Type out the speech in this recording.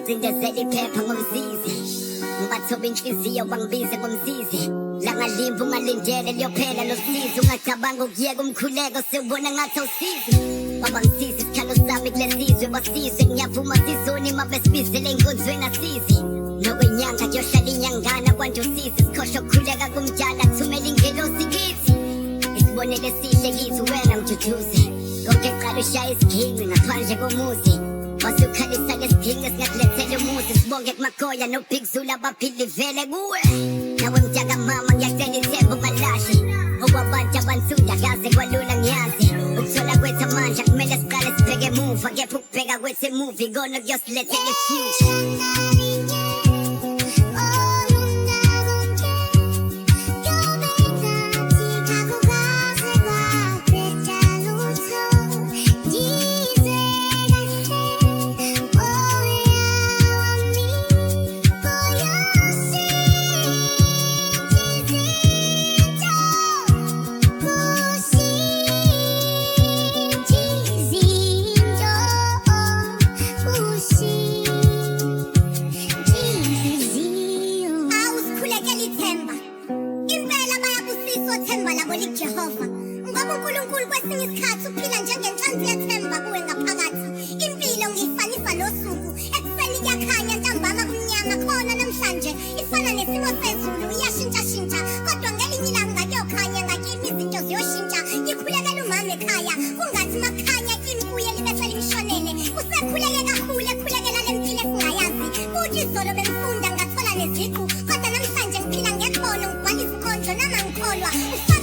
ngicindezela iphepha ngomsizi ngibathoba inhliziyo bangibize ngomsizi langalimba ungalindele liyophela lo sizi ungacabanga ukuyeka umkhuleko siwubona ngathi awusizi babangisiza isikhalo sami kulesizwe basizwe ngiyavuma sizoni mabesibizele enkonzweni asizi nokwenyanga kuyohlala inyangana kwanje usizi sikhohlwa ukukhuleka kumdala thumela ingelosi kithi isibonele sihle kithi wena mjuduze konke qala ushaya isiginci ngaphandle komuzi wasukhalisa lesidingo singakulethela umuzi sibonge kumagoya no-Big Zulu abaphili vele kuwe nawe mjaka mama ngiyacela ithemba ungalahle okwabantu abansundu kaze kwalula ngiyazi ukuthola kwethu amandla kumele siqale sibheke emuva kepha ukubheka kwethu emuva ikona kuyosilethela i-future. Jehova ngoba uNkulunkulu kwesinye isikhathi uphila njengenhlanzi yethemba kuwe ngaphakathi impilo ngiyifanisa losuku ekuseni kuyakhanya ntambama kumnyama khona namhlanje ifana nesimo sezulu iyashintsha kodwa ngelinye ilanga kuyokhanya ngakimi izinto ziyoshintsha ngikhulekela umama ekhaya kungathi makhanya kimi kuye libese limshonele usekhuleke kakhulu ekhulekela lempilo esingayazi futhi izolo bemfunda ngathola neziqu kodwa namhlanje ngiphila ngekhono ngigcwala izinkondlo nama ngikholwa